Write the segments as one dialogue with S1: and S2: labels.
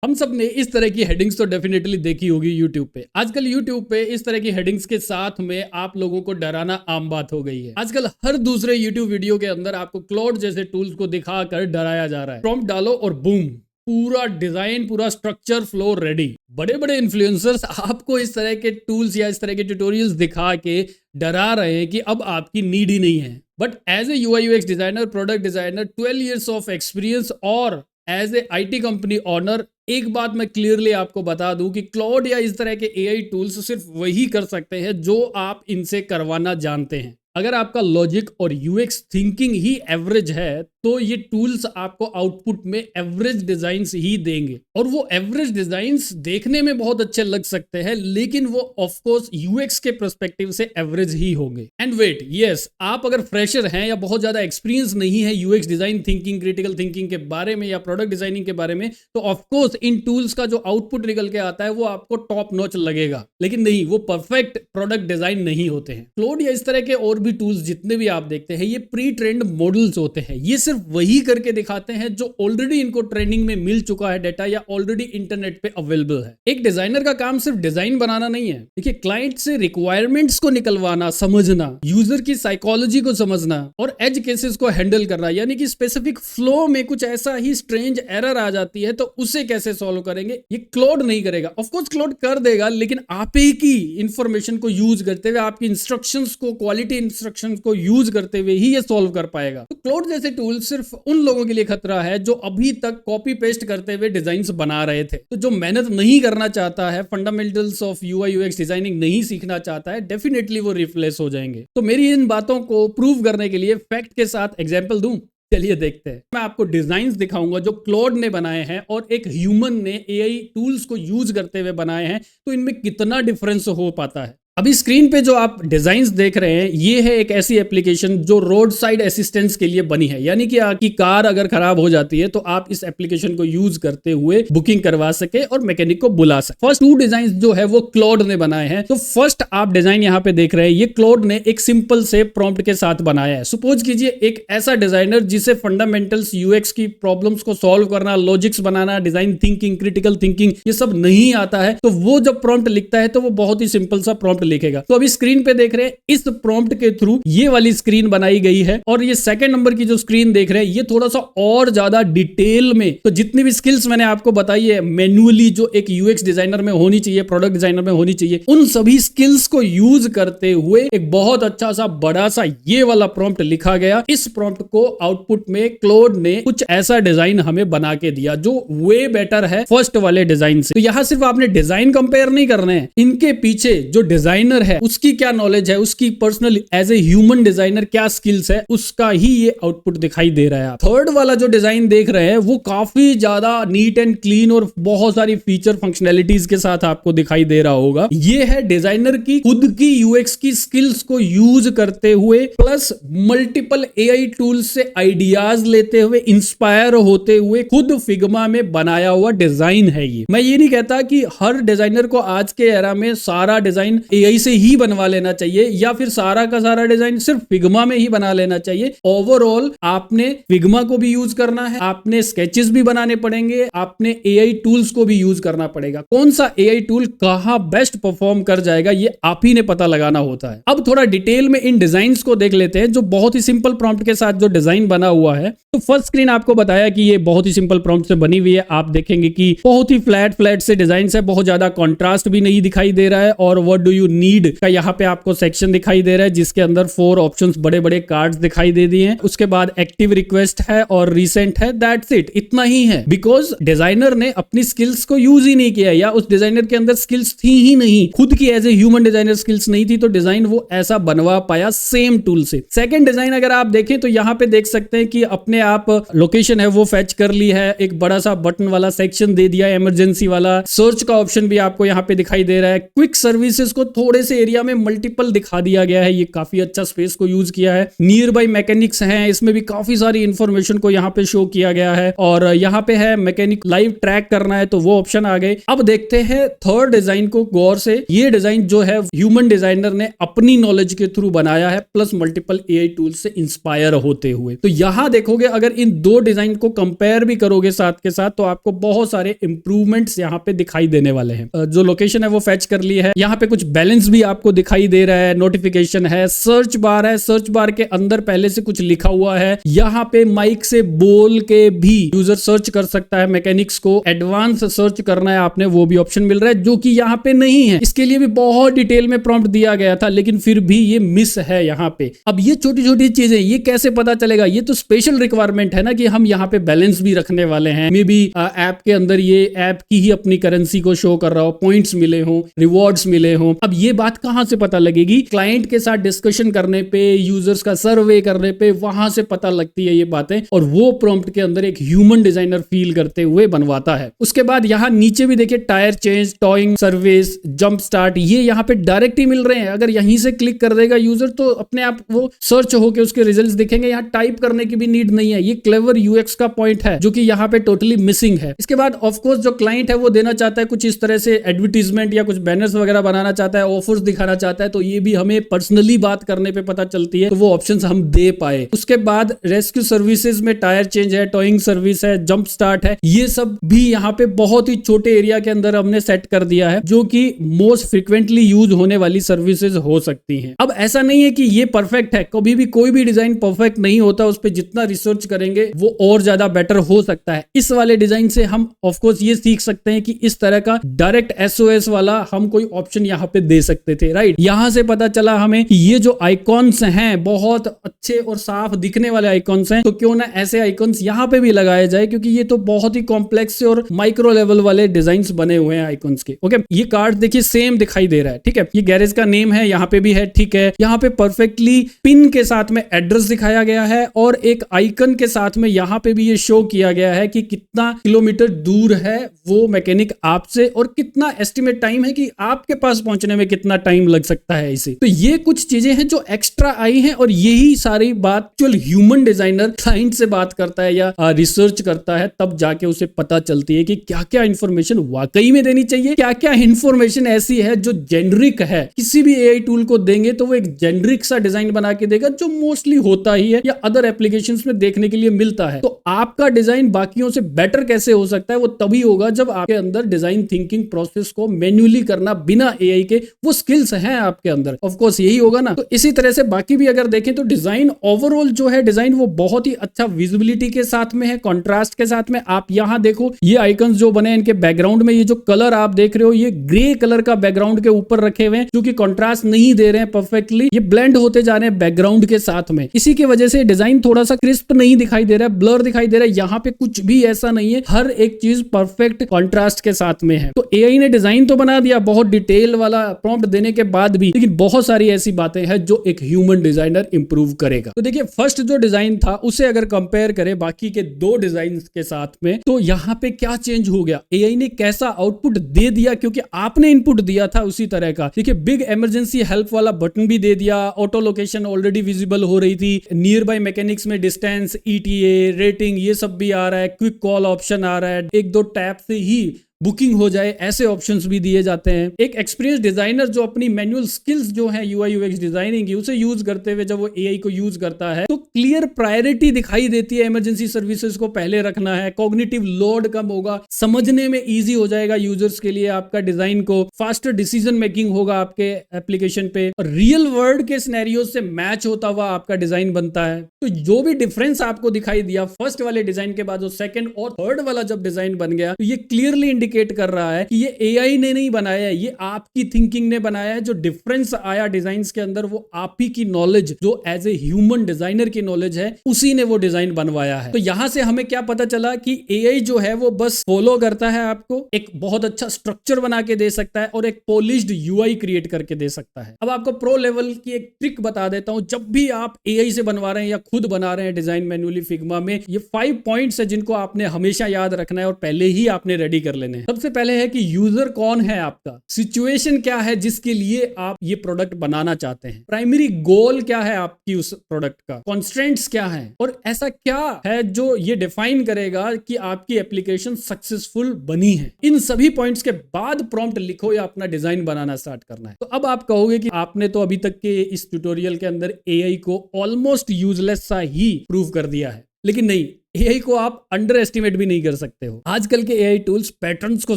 S1: हम सब ने इस तरह की हेडिंग्स तो डेफिनेटली देखी होगी YouTube पे। आजकल YouTube पे इस तरह की हेडिंग्स के साथ में आप लोगों को डराना आम बात हो गई है। आजकल हर दूसरे YouTube वीडियो के अंदर आपको क्लॉड जैसे टूल्स को दिखाकर डराया जा रहा है। प्रॉम्प्ट डालो और बूम, पूरा डिजाइन, पूरा स्ट्रक्चर, फ्लो रेडी। बड़े बड़े इन्फ्लुएंसर्स आपको इस तरह के टूल्स या इस तरह के ट्यूटोरियल्स दिखा के डरा रहे हैं कि अब आपकी नीड ही नहीं है। But as a UI UX designer, product designer, 12 years of experience और as a IT company owner, एक बात मैं क्लियरली आपको बता दूं कि क्लॉड या इस तरह के AI टूल्स सिर्फ वही कर सकते हैं जो आप इनसे करवाना जानते हैं। अगर आपका लॉजिक और UX थिंकिंग ही एवरेज है तो ये टूल्स आपको आउटपुट में एवरेज डिजाइन्स ही देंगे। और वो एवरेज डिजाइन्स देखने में बहुत अच्छे लग सकते हैं, लेकिन वो ऑफ कोर्स UX के पर्सपेक्टिव से एवरेज ही होंगे। एंड वेट, यस, आप अगर फ्रेशर हैं या बहुत ज्यादा एक्सपीरियंस नहीं है UX design thinking, critical thinking के बारे में या प्रोडक्ट डिजाइनिंग के बारे में, तो ऑफ कोर्स इन टूल्स का जो आउटपुट निकल के आता है वो आपको टॉप नॉच लगेगा, लेकिन नहीं, वो परफेक्ट प्रोडक्ट डिजाइन नहीं होते हैं। क्लॉड या इस तरह के और भी टूल्स जितने भी आप देखते हैं, ये प्री ट्रेंड मॉडल्स होते हैं। ये सिर्फ वही करके दिखाते हैं जो ऑलरेडी इनको ट्रेनिंग में मिल चुका है डेटा या ऑलरेडी इंटरनेट पे अवेलेबल है। एक डिजाइनर का काम सिर्फ डिजाइन बनाना नहीं है। देखिए, क्लाइंट से रिक्वायरमेंट्स को निकलवाना, समझना, यूजर की साइकोलॉजी को समझना और एज केसेस को हैंडल करना, यानी कि स्पेसिफिक फ्लो में कुछ ऐसा ही स्ट्रेंज एरर आ जाती है तो उसे कैसे सॉल्व करेंगे, ये क्लॉड नहीं करेगा। ऑफ कोर्स क्लॉड कर देगा, लेकिन आप ही की इंफॉर्मेशन को यूज करते हुए, आपकी इंस्ट्रक्शंस को, क्वालिटी इंस्ट्रक्शंस को यूज करते हुए ही ये सॉल्व कर पाएगा। तो क्लॉड जैसे टूल सिर्फ उन लोगों के लिए खतरा है जो अभी तक कॉपी पेस्ट करते हुए डिजाइन्स बना रहे थे। तो जो मेहनत नहीं करना चाहता है, fundamentals of UI UX designing नहीं सीखना चाहता है, डेफिनेटली वो रिप्लेस हो जाएंगे। तो मेरी इन बातों को प्रूव करने के लिए फैक्ट के साथ एग्जांपल दूं, चलिए देखते हैं। मैं आपको डिजाइन्स दिखाऊंगा जो क्लॉड ने बनाए हैं और एक ह्यूमन ने AI टूल्स को यूज करते हुए बनाए हैं, तो इनमें कितना डिफरेंस हो पाता है। अभी स्क्रीन पे जो आप डिजाइन्स देख रहे हैं, ये है एक ऐसी एप्लीकेशन जो रोड साइड असिस्टेंस के लिए बनी है, यानी कि आपकी कार अगर खराब हो जाती है तो आप इस एप्लीकेशन को यूज करते हुए बुकिंग करवा सके और मैकेनिक को बुला सके। फर्स्ट 2 डिजाइन जो है वो क्लॉड ने बनाए हैं। तो फर्स्ट आप डिजाइन यहाँ पे देख रहे हैं, ये क्लॉड ने एक सिंपल से प्रॉम्प्ट के साथ बनाया है। सपोज कीजिए एक ऐसा डिजाइनर जिसे फंडामेंटल्स UX की प्रॉब्लम्स को सॉल्व करना, लॉजिक्स बनाना, डिजाइन थिंकिंग, क्रिटिकल थिंकिंग, ये सब नहीं आता है, तो वो जब प्रॉम्प्ट लिखता है तो वो बहुत ही सिंपल सा प्रॉम्प्ट लिखेगा। तो अभी स्क्रीन पे देख रहे हैं, इस प्रॉम्प्ट के थ्रू ये वाली स्क्रीन बनाई गई है। और ये सेकंड नंबर की जो स्क्रीन देख रहे हैं, ये थोड़ा सा और ज्यादा डिटेल में, तो जितनी भी स्किल्स मैंने आपको बताई है मैन्युअली जो एक UX डिजाइनर में होनी चाहिए, प्रोडक्ट डिजाइनर में होनी चाहिए, उन सभी स्किल्स को यूज करते हुए एक बहुत अच्छा सा बड़ा सा ये वाला प्रॉम्प्ट लिखा गया। इस प्रॉम्प्ट को आउटपुट में क्लॉड ने कुछ ऐसा डिजाइन हमें बना के दिया जो वे बेटर है फर्स्ट वाले डिजाइन से। तो यहां सिर्फ आपने डिजाइन कंपेयर नहीं करने हैं, इनके पीछे जो डिजाइनर है उसकी क्या नॉलेज है, उसकी personal as a human designer क्या स्किल्स है, उसका ही ये आउटपुट दिखाई दे रहा है। थर्ड वाला जो डिजाइन देख रहे हैं वो काफी ज्यादा नीट एंड क्लीन और बहुत सारी फीचर फंक्शनैलिटीज के साथ आपको दिखाई दे रहा होगा। ये है डिजाइनर की खुद की UX की स्किल्स को यूज करते हुए प्लस मल्टीपल AI टूल्स से आइडियाज लेते हुए, इंस्पायर होते हुए खुद फिग्मा में बनाया हुआ डिजाइन है ये। मैं ये नहीं कहता कि हर डिजाइनर को आज के एरा में सारा डिजाइन AI से ही बनवा लेना चाहिए या फिर सारा का सारा डिजाइन सिर्फ फिग्मा में ही बना लेना चाहिए। ओवरऑल आपने फिग्मा को भी यूज करना है, आपने स्केचेस भी बनाने पड़ेंगे, आपने AI टूल्स को भी यूज करना पड़ेगा। कौन सा AI टूल कहां बेस्ट परफॉर्म कर जाएगा ये आप ही ने पता लगाना होता है। अब थोड़ा डिटेल में इन डिजाइन्स को देख लेते हैं जो बहुत ही सिंपल प्रॉम्प्ट के साथ जो डिजाइन बना हुआ है। तो फर्स्ट स्क्रीन आपको बताया कि ये बहुत ही सिंपल प्रॉम्प्ट से बनी हुई है। आप देखेंगे कि बहुत ही फ्लैट से डिजाइन है, बहुत ज्यादा कॉन्ट्रास्ट भी नहीं दिखाई दे रहा है। और व्हाट डू यू नीड का यहाँ पे आपको सेक्शन दिखाई दे रहा है जिसके अंदर 4 ऑप्शंस, बड़े बड़े कार्ड्स दिखाई दे दिए हैं। उसके बाद एक्टिव रिक्वेस्ट है और रीसेंट है, दैट्स इट, इतना ही है। बिकॉज डिजाइनर ने अपनी स्किल्स को यूज ही नहीं किया या उस डिजाइनर के अंदर स्किल्स थी ही नहीं, खुद की as a human designer skills नहीं थी, तो डिजाइन वो ऐसा बनवा पाया सेम टूल से। सेकंड डिजाइन अगर आप देखें तो यहाँ पे देख सकते हैं कि अपने आप लोकेशन है वो फेच कर ली है, एक बड़ा सा बटन वाला सेक्शन दे दिया, इमरजेंसी वाला, सर्च का ऑप्शन भी आपको यहाँ पे दिखाई दे रहा है। क्विक सर्विसेज को थोड़े से एरिया में मल्टीपल दिखा दिया गया है। ये काफी अच्छा स्पेस को यूज किया है। नियर बाय मैकेनिक्स हैं, इसमें भी काफी सारी इंफॉर्मेशन को यहाँ पे शो किया गया है। और यहाँ पे है मैकेनिक लाइव ट्रैक करना है तो वो ऑप्शन आ गए। अब देखते हैं थर्ड डिजाइन को गौर से। ये डिजाइन जो है ह्यूमन डिजाइनर ने अपनी नॉलेज के थ्रू बनाया है, प्लस मल्टीपल एआई टूल से इंस्पायर होते हुए। तो यहां देखोगे अगर इन दो डिजाइन को कंपेयर भी करोगे साथ के साथ तो आपको बहुत सारे इंप्रूवमेंट्स यहाँ पे दिखाई देने वाले हैं। जो लोकेशन है वो फेच कर ली है। यहाँ पे कुछ बैलेंस भी आपको दिखाई दे रहा है, नोटिफिकेशन है, सर्च बार है, सर्च बार के अंदर पहले से कुछ लिखा हुआ है। यहाँ पे माइक से बोल के भी यूजर सर्च कर सकता है। मैकेनिक्स को एडवांस सर्च करना है आपने, वो भी ऑप्शन मिल रहा है, जो कि यहाँ पे नहीं है। इसके लिए भी बहुत डिटेल में प्रॉम्प्ट दिया गया था, लेकिन फिर भी ये मिस है यहाँ पे। अब ये छोटी छोटी चीजें ये कैसे पता चलेगा? ये तो स्पेशल रिक्वायरमेंट है ना कि हम यहाँ पे बैलेंस भी रखने वाले हैं। मे बी ऐप के अंदर ये ऐप की ही अपनी करेंसी को शो कर रहा हो, पॉइंट्स मिले हो, रिवॉर्ड्स मिले हो। अब ये बात कहां से पता लगेगी? क्लाइंट के साथ डिस्कशन करने पे, यूजर्स का सर्वे करने पे, वहां से पता लगती है ये बातें। और वो प्रॉम्प्ट के अंदर एक ह्यूमन डिजाइनर फील करते हुए बनवाता है। उसके बाद यहाँ नीचे भी देखिए tyre change, toing service, jump start, ये यहाँ पे डायरेक्ट ही मिल रहे हैं। अगर यहीं से क्लिक कर देगा यूजर तो अपने आप वो सर्च होके उसके रिजल्ट्स दिखेंगे। यहाँ टाइप करने की भी नीड नहीं है। ये क्लेवर यूएक्स का पॉइंट है जो कि यहाँ पे टोटली मिसिंग है। इसके बाद ऑफकोर्स जो क्लाइंट है वो देना चाहता है कुछ इस तरह से एडवर्टीजमेंट या कुछ बैनर्स वगैरह बनाना चाहता है, ऑफर्स दिखाना चाहता है, तो ये भी हमें पर्सनली बात करने पे पता चलती है, तो वो ऑप्शंस हम दे पाए। उसके बाद रेस्क्यू सर्विसेज में टायर चेंज है, टॉइंग सर्विस है, जंप स्टार्ट है, ये सब भी यहाँ पे बहुत ही छोटे एरिया के अंदर हमने सेट कर दिया है, जो कि मोस्ट फ्रिक्वेंटली यूज होने वाली सर्विसेज हो सकती हैं। अब ऐसा नहीं है कि ये परफेक्ट है, कभी भी कोई भी डिजाइन परफेक्ट नहीं होता, उस पर जितना रिसर्च करेंगे वो और ज्यादा बेटर हो सकता है। इस वाले डिजाइन से हम ऑफकोर्स ये सीख सकते हैं कि इस तरह का डायरेक्ट एसओएस वाला हम कोई ऑप्शन यहाँ पे दे सकते थे, राइट। यहां से पता चला हमें कि ये जो आइकॉन्स हैं बहुत अच्छे और साफ दिखने वाले आइकॉन्स हैं, तो क्यों ना ऐसे आइकॉन्स यहाँ पे भी लगाए जाए, क्योंकि ये तो बहुत ही कॉम्प्लेक्स और माइक्रो लेवल वाले डिजाइन्स बने हुए हैं आइकॉन्स के। ओके, ये कार्ड देखिए सेम दिखाई दे रहा है, ठीक है। ये गैरेज का नेम है, यहाँ पे भी है, ठीक है। यहाँ पे परफेक्टली पिन के साथ में एड्रेस दिखाया गया है और एक आइकन के साथ में यहाँ पे भी ये शो किया गया है कि कितना किलोमीटर दूर है वो मैकेनिक आपसे और कितना एस्टिमेट टाइम है कि आपके पास पहुंचने में कितना टाइम लग सकता है इसे। तो ये कुछ चीजें हैं जो एक्स्ट्रा आई हैं और यही सारी बात जो ह्यूमन डिजाइनर क्लाइंट से बात करता है या रिसर्च करता है तब जाके उसे पता चलती है कि क्या क्या इंफॉर्मेशन वाकई में देनी चाहिए, क्या क्या इंफॉर्मेशन ऐसी है जो जेनरिक है। किसी भी एआई टूल को देंगे तो वो एक जेनरिक सा डिजाइन बना के देगा जो मोस्टली होता ही है या अदर एप्लीकेशंस में देखने के लिए मिलता है। तो आपका डिजाइन बाकियों से बेटर कैसे हो सकता है? वो तभी होगा जब आपके अंदर डिजाइन थिंकिंग प्रोसेस को मैन्युअली करना बिना एआई के वो स्किल्स हैं आपके अंदर। ऑफ कोर्स यही होगा ना। तो इसी तरह से बाकी भी अगर देखें तो डिजाइन ओवरऑल जो है डिजाइन वो बहुत ही अच्छा विजिबिलिटी के साथ में है, कंट्रास्ट के साथ में। आप यहां देखो ये आइकन्स जो बने इनके बैकग्राउंड में ये जो कलर आप देख रहे हो ये ग्रे कलर का बैकग्राउंड के ऊपर रखे हुए हैं, जो कि कंट्रास्ट नहीं दे रहे हैं परफेक्टली, ये ब्लेंड होते जा रहे हैं बैकग्राउंड के साथ में। इसी की वजह से डिजाइन थोड़ा सा क्रिस्प नहीं दिखाई दे रहा है, ब्लर दिखाई दे रहा है। यहाँ पे कुछ भी ऐसा नहीं है, हर एक चीज परफेक्ट कंट्रास्ट के साथ में है। तो एआई ने डिजाइन तो बना दिया बहुत डिटेल वाला प्रॉम्प्ट देने के बाद भी, लेकिन बहुत सारी ऐसी बातें हैं जो एक ह्यूमन डिजाइनर इंप्रूव करेगा। तो देखिए फर्स्ट जो डिजाइन था उसे अगर कंपेयर करें बाकी के दो डिजाइन के साथ में, तो यहाँ पे क्या चेंज हो गया, एआई ने कैसा आउटपुट दे दिया, क्योंकि आपने इनपुट दिया था उसी तरह का। देखिए बिग इमरजेंसी हेल्प वाला बटन भी दे दिया, ऑटो लोकेशन ऑलरेडी विजिबल हो रही थी, नियर बाय मैकेनिक्स में डिस्टेंस, ईटीए, रेटिंग ये सब भी आ रहा है, क्विक कॉल ऑप्शन आ रहा है, एक दो टैप से ही बुकिंग हो जाए ऐसे ऑप्शंस भी दिए जाते हैं। एक एक्सपीरियंस डिजाइनर जो अपनी मैनुअल स्किल्स जो है यूआई यूएक्स डिजाइनिंग की उसे यूज करते हुए जब वो एआई को यूज करता है तो क्लियर प्रायोरिटी दिखाई देती है। इमरजेंसी सर्विसेज को पहले रखना है, कॉग्निटिव लोड कम होगा, समझने में इजी हो जाएगा यूजर्स के लिए आपका डिजाइन को, फास्टर डिसीजन मेकिंग होगा आपके एप्लीकेशन पे, और रियल वर्ल्ड के सिनेरियो से मैच होता हुआ आपका डिजाइन बनता है। तो जो भी डिफरेंस आपको दिखाई दिया फर्स्ट वाले डिजाइन के बाद, जो सेकंड और थर्ड वाला जब डिजाइन बन गया, तो ये क्लियरली इंडिकेट कर रहा है कि ये एआई ने नहीं बनाया है, ये आपकी थिंकिंग ने बनाया है। जो डिफरेंस आया डिजाइन्स के अंदर वो आप ही की नॉलेज, जो एज ए ह्यूमन डिजाइनर की नॉलेज है, उसी ने वो डिजाइन बनवाया है। तो यहां से हमें क्या पता चला कि एआई जो है वो बस फॉलो करता है, आपको एक बहुत अच्छा स्ट्रक्चर बना के दे सकता है और एक पॉलिश्ड यूआई क्रिएट करके दे सकता है। अब आपको प्रो लेवल की एक ट्रिक बता देता हूं। जब भी आप एआई से बनवा रहे हैं या खुद बना रहे हैं डिजाइन मैन्युअली फिग्मा में, ये 5 पॉइंट्स है जिनको आपने हमेशा याद रखना है और पहले ही आपने रेडी कर लेने हैं। सबसे पहले है कि यूजर कौन है आपका, सिचुएशन क्या है जिसके लिए आप ये प्रोडक्ट बनाना चाहते हैं, प्राइमरी गोल क्या है आपकी उस प्रोडक्ट का, कॉन्स्ट्रेंट्स क्या है, और ऐसा क्या है जो ये डिफाइन करेगा कि आपकी एप्लीकेशन सक्सेसफुल बनी है। इन सभी पॉइंट्स के बाद प्रॉम्प्ट लिखो या अपना डिजाइन बनाना स्टार्ट करना है। तो अब आप कहोगे कि आपने तो अभी तक के इस ट्यूटोरियल के अंदर एआई को ऑलमोस्ट यूजलेस सा ही प्रूव कर दिया है, लेकिन नहीं, एआई को आप अंडर एस्टिमेट भी नहीं कर सकते हो। आजकल के एआई टूल्स पैटर्न्स को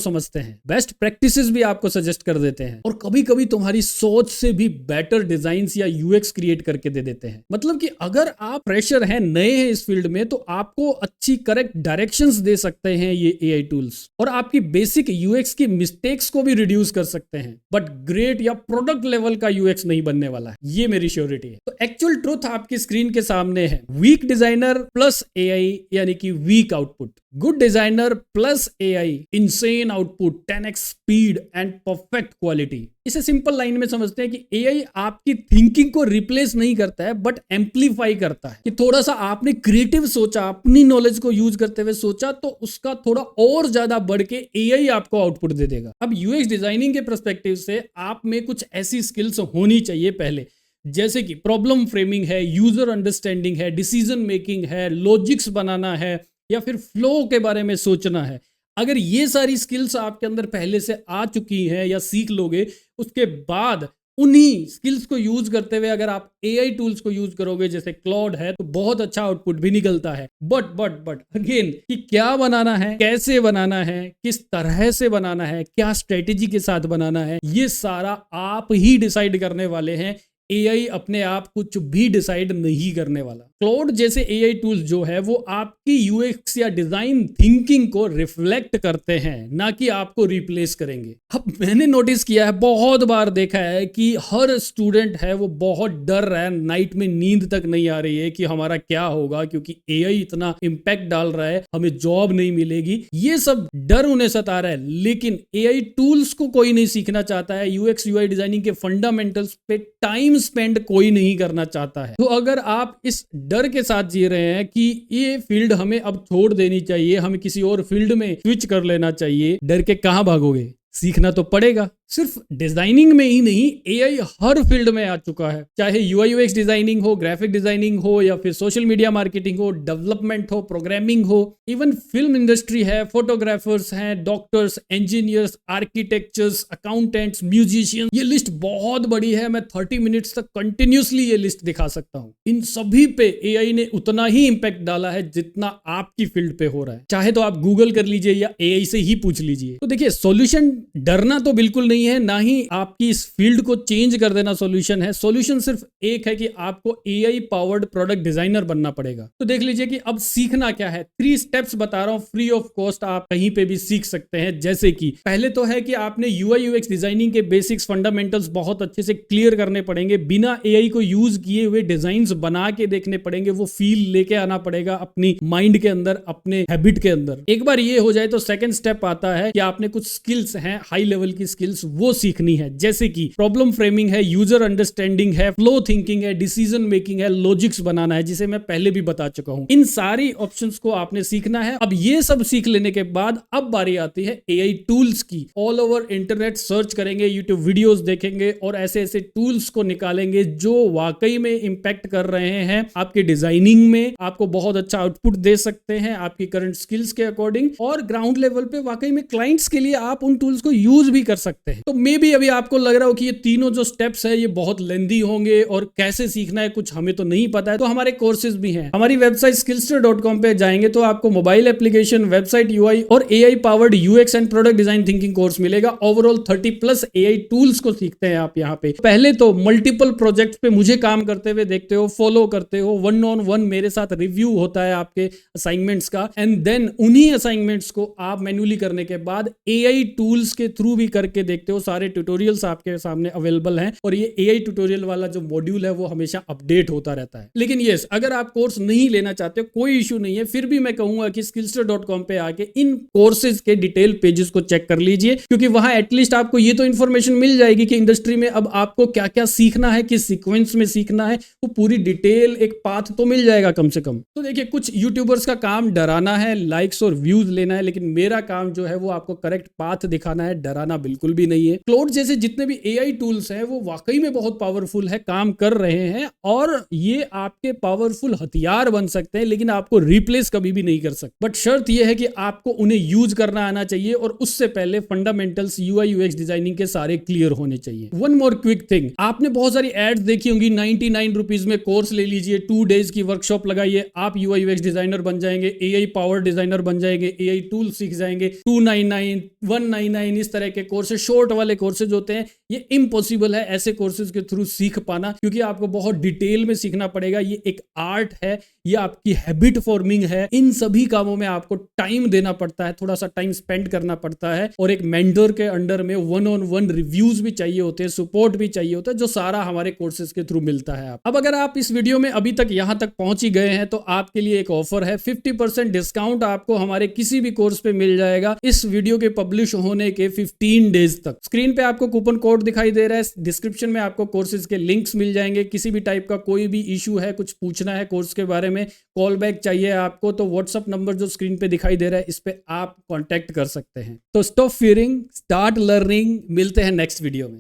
S1: समझते हैं, बेस्ट प्रैक्टिसेस भी आपको सजेस्ट कर देते हैं, और कभी कभी तुम्हारी सोच से भी बेटर डिजाइन्स या यूएक्स क्रिएट करके दे देते हैं। मतलब कि अगर आप फ्रेशर हैं, नए हैं इस फील्ड में, तो आपको अच्छी करेक्ट डायरेक्शंस दे सकते हैं ये एआई टूल्स, और आपकी बेसिक यूएक्स की मिस्टेक्स को भी रिड्यूस कर सकते हैं। बट ग्रेट या प्रोडक्ट लेवल का यूएक्स नहीं बनने वाला है, ये मेरी श्योरिटी है। तो एक्चुअल ट्रुथ आपकी स्क्रीन के सामने है। वीक डिजाइनर प्लस एआई यानी कि weak output, good designer plus AI insane output, 10x speed and perfect quality. इसे सिंपल लाइन में समझते हैं कि एआई आपकी थिंकिंग को रिप्लेस नहीं करता है, बट एम्पलीफाई करता है। कि थोड़ा सा आपने क्रिएटिव सोचा, अपनी नॉलेज को यूज करते हुए सोचा, तो उसका थोड़ा और ज्यादा बढ़ के एआई आपको आउटपुट दे देगा। अब यूएक्स डिजाइनिंग के पर्सपेक्टिव से आप में कुछ ऐसी स्किल्स होनी चाहिए पहले, जैसे कि प्रॉब्लम फ्रेमिंग है, यूजर अंडरस्टैंडिंग है, डिसीजन मेकिंग है, लॉजिक्स बनाना है, या फिर फ्लो के बारे में सोचना है। अगर ये सारी स्किल्स आपके अंदर पहले से आ चुकी हैं या सीख लोगे, उसके बाद उन्हीं स्किल्स को यूज करते हुए अगर आप एआई टूल्स को यूज करोगे, जैसे क्लॉड है, तो बहुत अच्छा आउटपुट भी निकलता है। बट अगेन, कि क्या बनाना है, कैसे बनाना है, किस तरह से बनाना है, क्या स्ट्रेटेजी के साथ बनाना है, ये सारा आप ही डिसाइड करने वाले हैं। एआई अपने आप कुछ भी डिसाइड नहीं करने वाला। क्लाउड जैसे एआई टूल्स जो है वो आपकी यूएक्स या डिजाइन थिंकिंग को रिफ्लेक्ट करते हैं, ना कि आपको रिप्लेस करेंगे। अब मैंने नोटिस किया है, बहुत बार देखा है कि हर स्टूडेंट है वो बहुत डर रहा है, नाइट में नींद तक नहीं आ रही है कि हमारा क्या होगा, क्योंकि एआई इतना इंपैक्ट डाल रहा है, हमें जॉब नहीं मिलेगी। ये सब डर उन्हें सता रहा है, लेकिन एआई टूल्स को कोई नहीं सीखना चाहता है। यूएक्स यूआई डिजाइनिंग के फंडामेंटल्स पे टाइम स्पेंड कोई नहीं करना चाहता है। तो अगर आप इस डर के साथ जी रहे हैं कि ये फील्ड हमें अब छोड़ देनी चाहिए, हमें किसी और फील्ड में स्विच कर लेना चाहिए, डर के कहां भागोगे? सीखना तो पड़ेगा। सिर्फ डिजाइनिंग में ही नहीं, एआई हर फील्ड में आ चुका है, चाहे यूआई यूएक्स डिजाइनिंग हो, ग्राफिक डिजाइनिंग हो, या फिर सोशल मीडिया मार्केटिंग हो, डेवलपमेंट हो, प्रोग्रामिंग हो, इवन फिल्म इंडस्ट्री है, फोटोग्राफर्स हैं, doctors, engineers, architectures, accountants, musician. ये लिस्ट बहुत बड़ी है, मैं 30 मिनट्स तक कंटिन्यूसली ये लिस्ट दिखा सकता हूं। इन सभी पे एआई ने उतना ही इंपैक्ट डाला है जितना आपकी फील्ड पे हो रहा है। चाहे तो आप गूगल कर लीजिए या एआई से ही पूछ लीजिए। तो देखिए, सॉल्यूशन डरना तो बिल्कुल नहीं है, ना ही आपकी इस फील्ड को चेंज कर देना सॉल्यूशन है। सॉल्यूशन सिर्फ एक है कि आपको एआई पावर्ड प्रोडक्ट डिजाइनर बनना पड़ेगा। तो देख लीजिए कि अब सीखना क्या है। 3 स्टेप्स बता रहा हूं, फ्री ऑफ कॉस्ट, आप कहीं पे भी सीख सकते हैं। जैसे कि पहले तो है कि आपने यूआई यूएक्स डिजाइनिंग के बेसिक्स, फंडामेंटल्स बहुत अच्छे से क्लियर करने पड़ेंगे। बिना एआई को यूज किए हुए डिजाइन्स बना के देखने पड़ेंगे, वो फील लेके आना पड़ेगा अपनी माइंड के अंदर, अपने हैबिट के अंदर। एक बार ये हो जाए तो सेकंड स्टेप आता है कि आपने कुछ स्किल्स हैं, हाई लेवल की स्किल्स, वो सीखनी है। जैसे कि प्रॉब्लम फ्रेमिंग है, यूजर अंडरस्टैंडिंग है, फ्लो थिंकिंग है, डिसीजन मेकिंग है, लॉजिक्स बनाना है, जिसे मैं पहले भी बता चुका हूं। इन सारी ऑप्शंस को आपने सीखना है। अब ये सब सीख लेने के बाद अब बारी आती है एआई टूल्स की। ऑल ओवर इंटरनेट सर्च करेंगे, यूट्यूब वीडियोस देखेंगे और ऐसे ऐसे टूल्स को निकालेंगे जो वाकई में इंपैक्ट कर रहे हैं आपके डिजाइनिंग में, आपको बहुत अच्छा आउटपुट दे सकते हैं आपकी करंट स्किल्स के अकॉर्डिंग, और ग्राउंड लेवल पे वाकई में क्लाइंट्स के लिए आप उन टूल्स को यूज भी कर सकते हैं। तो मे बी अभी आपको लग रहा हो कि ये तीनों जो स्टेप्स है ये बहुत लेंदी होंगे और कैसे सीखना है कुछ हमें तो नहीं पता है। तो हमारे कोर्सेज भी हैं। हमारी वेबसाइट skillster.com पे जाएंगे तो आपको मोबाइल एप्लीकेशन, वेबसाइट यूआई और AI powered UX and product design thinking course मिलेगा। ओवरऑल 30+ एआई टूल्स को सीखते हैं आप यहाँ पे। पहले तो मल्टीपल प्रोजेक्ट्स पे मुझे काम करते हुए देखते हो, फॉलो करते हो, 1-on-1 मेरे साथ रिव्यू होता है आपके असाइनमेंट्स का, एंड देन उन्हीं असाइनमेंट्स को आप मैन्युअली करने के बाद एआई टूल्स के थ्रू भी करके देखते देखते हो सारे ट्यूटोरियल्स आपके सामने अवेलेबल हैं और ये AI ट्यूटोरियल वाला जो मॉड्यूल है वो हमेशा अपडेट होता रहता है। लेकिन यस, अगर आप कोर्स नहीं लेना चाहते हो कोई इशू नहीं है, फिर भी मैं कहूंगा कि skillster.com पे आके इन कोर्सेज के डिटेल पेजेस को चेक कर लीजिए, क्योंकि वहां एटलीस्ट आपको ये तो इंफॉर्मेशन मिल जाएगी कि इंडस्ट्री में अब आपको क्या क्या सीखना है, किस सीक्वेंस में सीखना है, वो पूरी डिटेल एक पाथ तो मिल जाएगा कम से कम। तो देखिए, कुछ यूट्यूबर्स का काम डराना है, लाइक्स और व्यूज लेना है, लेकिन मेरा काम जो है वो आपको करेक्ट पाथ दिखाना है, डराना बिल्कुल भी नहीं है। क्लोड जैसे जितने भी AI टूल्स हैं वो वाकई में बहुत पावरफुल है, काम कर रहे हैं और ये आपके पावरफुल हथियार बन सकते हैं, लेकिन आपको रिप्लेस कभी भी नहीं कर सकते। बट शर्त यह है कि आपको उन्हें यूज करना आना चाहिए और उससे पहले फंडामेंटल्स UI UX डिजाइनिंग के सारे क्लियर होने चाहिए। वन मोर क्विक थिंग, आपने बहुत सारी एड्स देखी होंगी, 99 रुपीज में कोर्स ले लीजिए, 2 डेज की वर्कशॉप लगाइए, आप UI UX डिजाइनर बन जाएंगे, AI पावर डिजाइनर बन जाएंगे, AI टूल सीख जाएंगे। 299 199 इस तरह के कोर्सेज, शॉर्ट वाले कोर्सेज होते हैं, ये इम्पॉसिबल है ऐसे कोर्सेज के थ्रू सीख पाना, क्योंकि आपको बहुत डिटेल में सीखना पड़ेगा। ये एक आर्ट है, ये आपकी हैबिट फॉर्मिंग है, इन सभी कामों में आपको टाइम देना पड़ता है, थोड़ा सा टाइम स्पेंड करना पड़ता है और एक मेंटर के अंडर में 1-on-1 रिव्यूज भी चाहिए होते हैं, सपोर्ट भी चाहिए होता है, जो सारा हमारे कोर्सेज के थ्रू मिलता है। अब अगर आप इस वीडियो में अभी तक यहां तक पहुंच ही गए हैं तो आपके लिए एक ऑफर है, 50% डिस्काउंट आपको हमारे किसी भी कोर्स पे मिल जाएगा इस वीडियो के पब्लिश होने के 15 डेज तक। स्क्रीन पे आपको कूपन कोड दिखाई दे रहा है, डिस्क्रिप्शन में आपको कोर्सेज के लिंक्स मिल जाएंगे। किसी भी टाइप का कोई भी इशू है, कुछ पूछना है कोर्स के बारे में, कॉल बैक चाहिए आपको, तो व्हाट्सअप नंबर जो स्क्रीन पे दिखाई दे रहा है इस पे आप कांटेक्ट कर सकते हैं। तो स्टॉप फियरिंग, स्टार्ट लर्निंग। मिलते हैं नेक्स्ट वीडियो में।